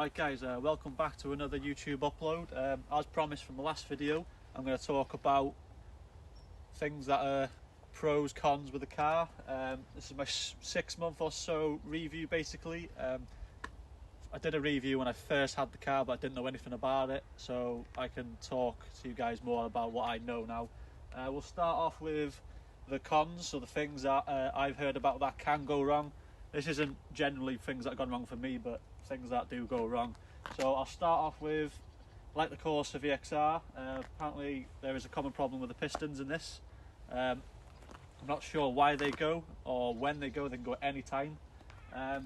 Right guys, welcome back to another YouTube upload. As promised from the last video, I'm going to talk about things that are pros, cons with the car. This is my 6 month or so review basically. I did a review when I first had the car, but I didn't know anything about it, so I can talk to you guys more about what I know now. We'll start off with the cons, so the things that I've heard about that can go wrong. This isn't generally things that have gone wrong for me, but things that do go wrong. So I'll start off with, like the Corsa VXR, apparently there is a common problem with the pistons in this. I'm not sure why they go or when they go. They can go at any time,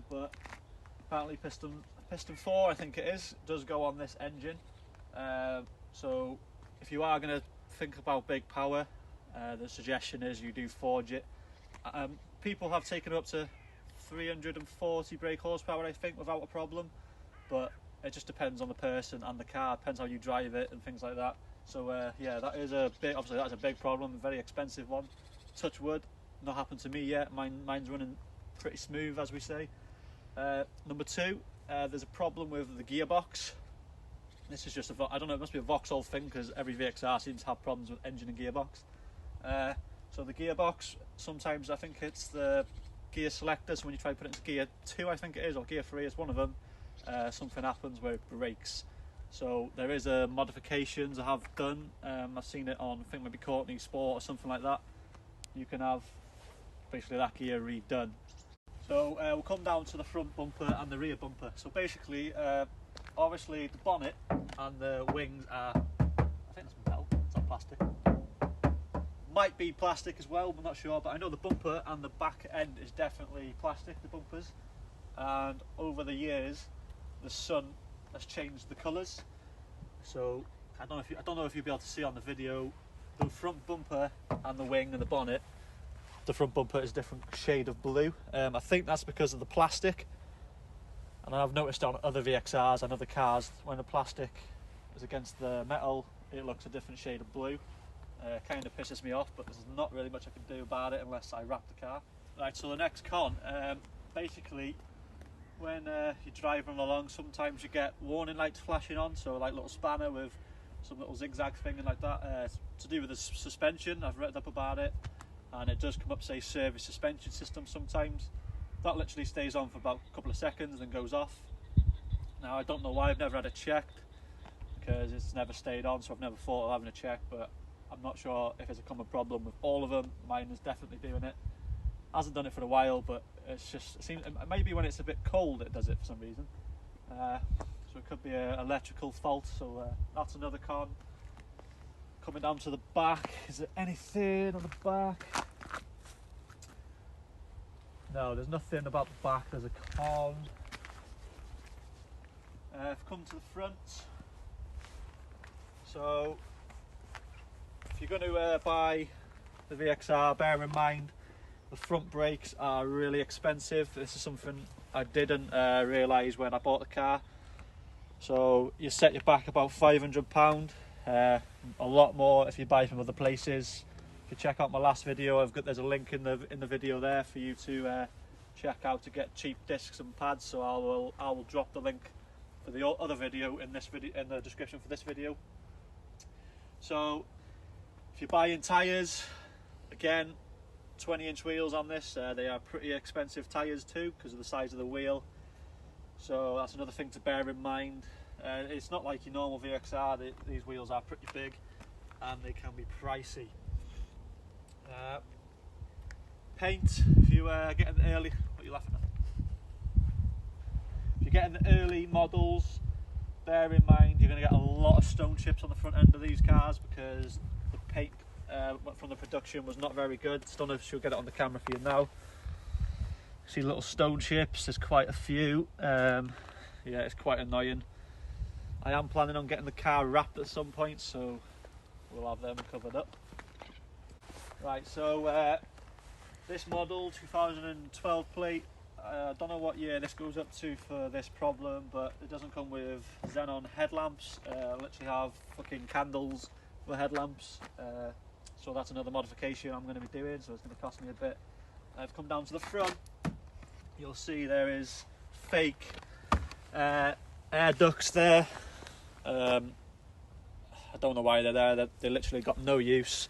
but apparently piston 4, I think it is, does go on this engine. So if you are going to think about big power, the suggestion is you do forge it. People have taken up to 340 brake horsepower, I think, without a problem, but it just depends on the person and the car, depends how you drive it and things like that. So yeah, that is a big, obviously that's a big problem, a very expensive one. Touch wood, not happened to me yet. Mine's running pretty smooth, as we say. Number 2, there's a problem with the gearbox. This is just I don't know, it must be a Vauxhall thing, because every VXR seems to have problems with engine and gearbox. So the gearbox, sometimes I think it's the gear selector, so when you try to put it into gear 2, I think it is, or gear 3, it's one of them, something happens where it breaks. So there is a modifications I have done. I've seen it on, I think maybe Courtney Sport or something like that. You can have basically that gear redone. So we'll come down to the front bumper and the rear bumper. So basically, obviously the bonnet and the wings are, I think it's metal, it's not plastic. Might be plastic as well, I'm not sure, but I know the bumper and the back end is definitely plastic, the bumpers. And over the years, the sun has changed the colours. So I don't know if you'll be able to see on the video, the front bumper and the wing and the bonnet. The front bumper is a different shade of blue. I think that's because of the plastic. And I've noticed on other VXRs and other cars, when the plastic is against the metal, it looks a different shade of blue. Kind of pisses me off, but there's not really much I can do about it unless I wrap the car. Right, so the next con, basically when you're driving along, sometimes you get warning lights flashing on, so like little spanner with some little zigzag thing and like that. To do with the suspension, I've read up about it, and it does come up, say, service suspension system sometimes. That literally stays on for about a couple of seconds and goes off. Now I don't know why, I've never had it checked, because it's never stayed on, so I've never thought of having a check, but I'm not sure if it's a common problem with all of them. Mine is definitely doing it. Hasn't done it for a while, but it's just, it seems, maybe when it's a bit cold it does it for some reason. So it could be an electrical fault, so that's another con. Coming down to the back, is there anything on the back? No, there's nothing about the back, there's a con. I've come to the front. So if you're going to buy the VXR, bear in mind the front brakes are really expensive. This is something I didn't realise when I bought the car. So you set your back about £500, a lot more if you buy from other places. If you check out my last video, there's a link in the video there for you to check out to get cheap discs and pads. So I will drop the link for the other video in the description for this video. So if you're buying tyres, again, 20-inch wheels on this, they are pretty expensive tyres too because of the size of the wheel. So that's another thing to bear in mind. It's not like your normal VXR, these wheels are pretty big and they can be pricey. Paint, if you get in the early, what are you laughing at? If you get in the early models, bear in mind you're going to get a lot of stone chips on the front end of these cars because the paint from the production was not very good. I don't know if she'll get it on the camera for you now. See little stone chips, there's quite a few. Yeah, it's quite annoying. I am planning on getting the car wrapped at some point, so we'll have them covered up. Right, so this model, 2012 plate, I don't know what year this goes up to for this problem, but it doesn't come with xenon headlamps. I literally have fucking candles for headlamps. So that's another modification I'm going to be doing, so it's going to cost me a bit. I've come down to the front. You'll see there is fake air ducts there. I don't know why they're there. They literally got no use.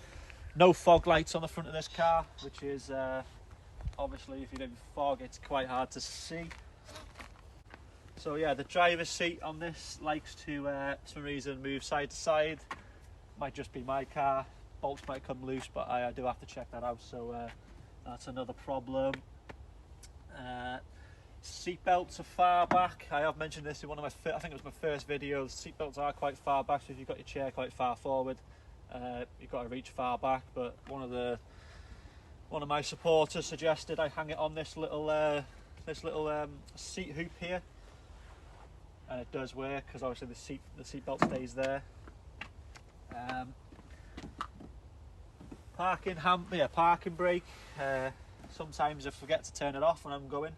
No fog lights on the front of this car, which is obviously, if you're in fog, it's quite hard to see. So yeah, the driver's seat on this likes to, for some reason, move side to side. Might just be my car. Bolts might come loose, but I do have to check that out. So that's another problem. Seat belts are far back. I have mentioned this in one of my, I think it was my first video. The seat belts are quite far back, so if you've got your chair quite far forward, you've got to reach far back. But one of my supporters suggested I hang it on this little seat hoop here, and it does work because obviously the seat belt stays there. Parking brake. Sometimes I forget to turn it off when I'm going,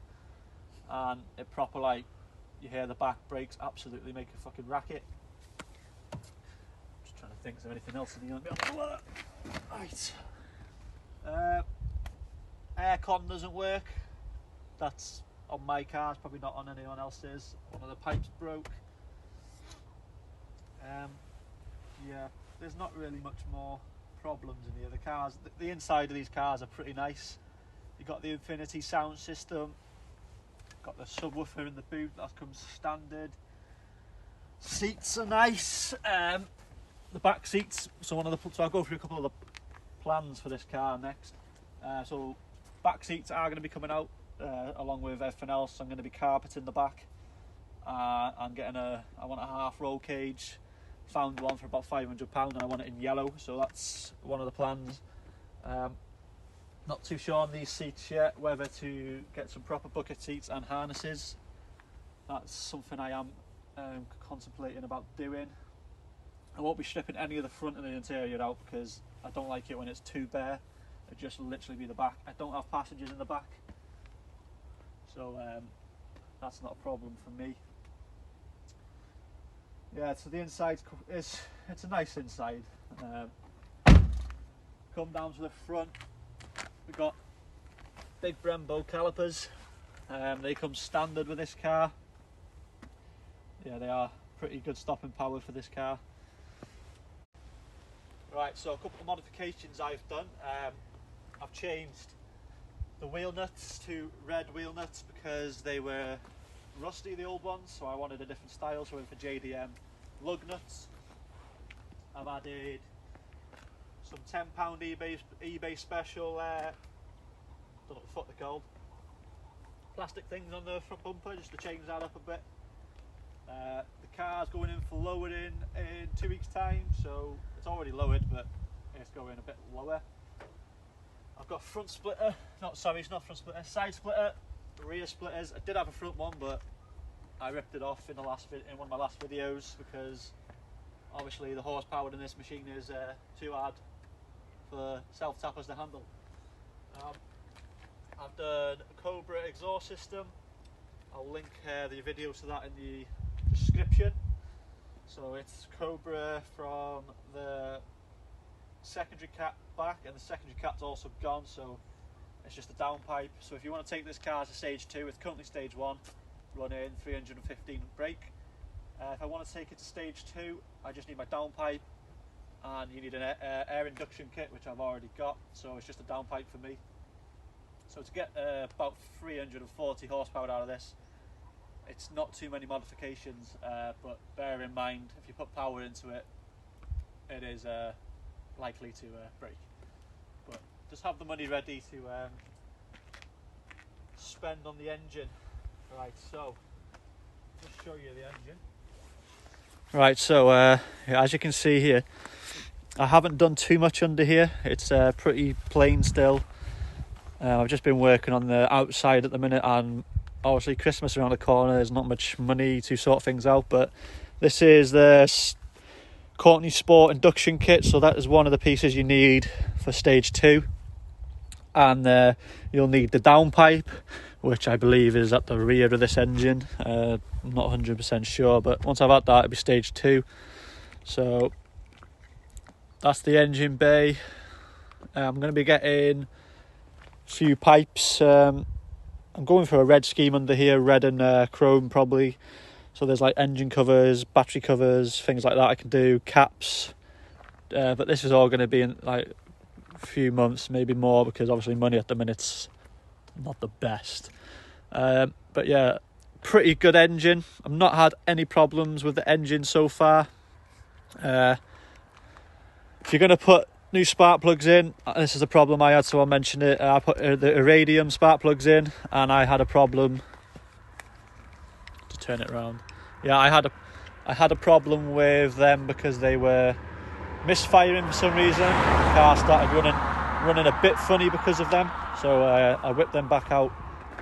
and it proper, like, you hear the back brakes absolutely make a fucking racket. Just trying to think, is there anything else in the right? Aircon doesn't work. That's on my car, it's probably not on anyone else's. One of the pipes broke. Yeah, there's not really much more problems in the other cars. The inside of these cars are pretty nice. You've got the Infinity sound system, got the subwoofer in the boot, that comes standard. Seats are nice. The back seats, so I'll go through a couple of the plans for this car next. So back seats are going to be coming out along with everything else. I'm going to be carpeting the back. I'm getting I want a half roll cage. Found one for about £500 and I want it in yellow, so that's one of the plans. Not too sure on these seats yet whether to get some proper bucket seats and harnesses. That's something I am contemplating about doing. I won't be stripping any of the front of the interior out because I don't like it when it's too bare. It'll just literally be the back. I don't have passengers in the back, so that's not a problem for me. Yeah, so the inside it's a nice inside. Come down to the front, we've got big Brembo calipers. They come standard with this car. Yeah, they are pretty good stopping power for this car. Right, so a couple of modifications I've done. I've changed the wheel nuts to red wheel nuts because they were rusty, the old ones, so I wanted a different style, so I went for JDM lug nuts. I've added some £10 eBay special, don't know what the fuck they're called, plastic things on the front bumper just to change that up a bit. The car's going in for lowering in 2 weeks time, so it's already lowered but it's going a bit lower. I've got front splitter, it's not front splitter, side splitter, rear splitters. I did have a front one but I ripped it off in one of my last videos because obviously the horsepower in this machine is too hard for self-tappers to handle. I've done a Cobra exhaust system. I'll link the video to that in the description. So it's Cobra from the secondary cap back, and the secondary cap's also gone, so it's just a downpipe. So if you want to take this car to stage 2, it's currently stage 1, running 315 brake. If I want to take it to stage 2, I just need my downpipe, and you need an air induction kit, which I've already got, so it's just a downpipe for me. So to get about 340 horsepower out of this, it's not too many modifications, but bear in mind, if you put power into it, it is likely to break. But just have the money ready to spend on the engine. Right, so just show you the engine. Right, so as you can see here, I haven't done too much under here. It's pretty plain still. I've just been working on the outside at the minute, and obviously Christmas around the corner, there's not much money to sort things out, but this is the Courtney Sport Induction Kit, so that is one of the pieces you need for stage 2. And you'll need the downpipe, which I believe is at the rear of this engine. I'm not 100% sure, but once I've had that, it'll be stage 2. So that's the engine bay. I'm going to be getting a few pipes. I'm going for a red scheme under here, red and chrome probably. So there's like engine covers, battery covers, things like that I can do, caps. But this is all going to be in like a few months, maybe more, because obviously money at the minute's not the best. But yeah, pretty good engine. I've not had any problems with the engine so far. If you're going to put new spark plugs in, this is a problem I had, so I'll mention it. I put the iridium spark plugs in, and I had a problem. To turn it around, yeah, I had a problem with them because they were misfiring for some reason. The car started running a bit funny because of them, so I whipped them back out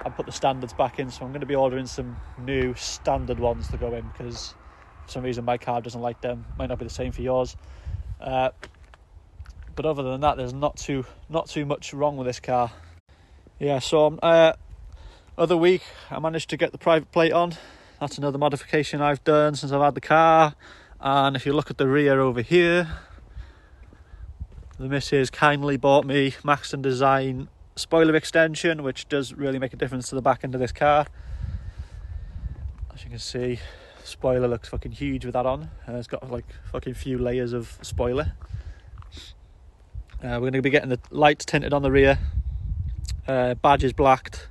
and put the standards back in. So I'm going to be ordering some new standard ones to go in, because for some reason my car doesn't like them. Might not be the same for yours. But other than that, there's not too much wrong with this car. Yeah, so other week I managed to get the private plate on. That's another modification I've done since I've had the car. And if you look at the rear over here, the missus kindly bought me Maxton Design spoiler extension, which does really make a difference to the back end of this car. As you can see, spoiler looks fucking huge with that on. It's got like fucking few layers of spoiler. We're going to be getting the lights tinted on the rear. Badge is blacked.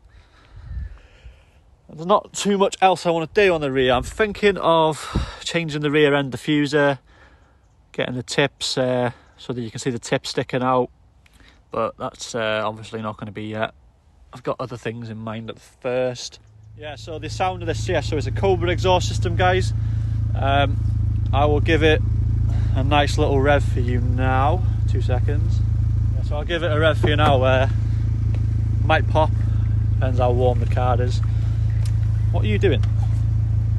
There's not too much else I want to do on the rear. I'm thinking of changing the rear end diffuser, getting the tips so that you can see the tip sticking out, but that's obviously not going to be yet. I've got other things in mind at first. Yeah, so the sound of this, yeah, so it's a Cobra exhaust system, guys. I will give it a nice little rev for you now. 2 seconds. Yeah, so I'll give it a rev for you now. Might pop, depends how warm the car is. What are you doing?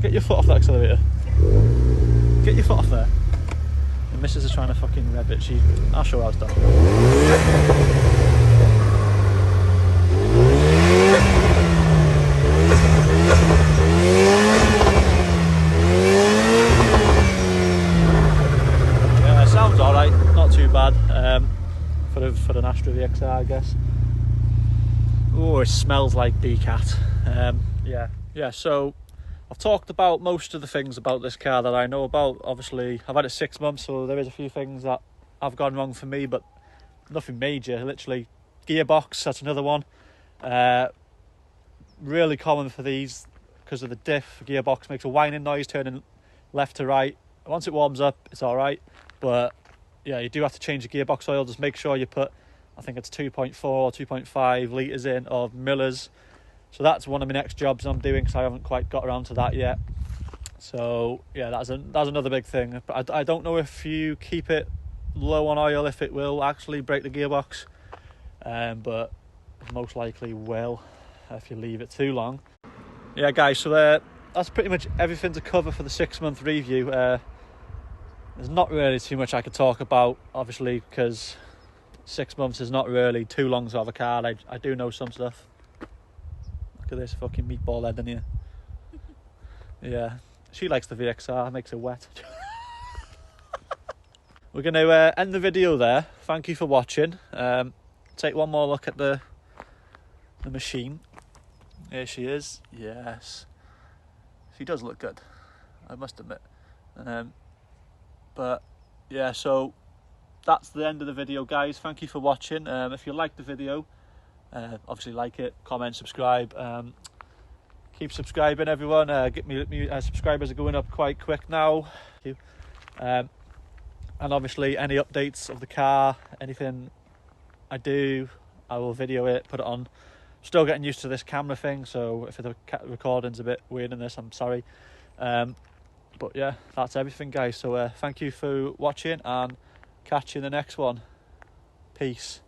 Get your foot off that accelerator. Get your foot off there. The missus is trying to fucking rev it. I'll show her how it's done. Yeah, it sounds alright. Not too bad. For an Astra VXR, I guess. Oh, it smells like DCAT. Yeah, so I've talked about most of the things about this car that I know about. Obviously, I've had it 6 months, so there is a few things that have gone wrong for me, but nothing major. Literally, gearbox, that's another one. Really common for these because of the diff. Gearbox makes a whining noise turning left to right. Once it warms up, it's all right, but yeah, you do have to change the gearbox oil. Just make sure you put, I think it's 2.4 or 2.5 litres in of Miller's. So that's one of my next jobs I'm doing, because I haven't quite got around to that yet. So yeah, that's another big thing. But I don't know if you keep it low on oil if it will actually break the gearbox, but most likely will if you leave it too long. Yeah, guys, so that's pretty much everything to cover for the 6-month review. There's not really too much I could talk about, obviously, because 6 months is not really too long to have a car. I do know some stuff. Look at this fucking meatball head in here. Yeah, she likes the VXR, makes it wet. We're going to end the video there. Thank you for watching. Take one more look at the machine. Here she is. Yes, she does look good, I must admit. But yeah, so that's the end of the video, guys. Thank you for watching. If you liked the video, obviously like it, comment, subscribe. Keep subscribing, everyone. Get me subscribers are going up quite quick now. Thank you. And obviously any updates of the car, anything I do, I will video it, put it on. Still getting used to this camera thing, so if the recording's a bit weird in this, I'm sorry. But yeah, that's everything, guys. So thank you for watching, and catch you in the next one. Peace.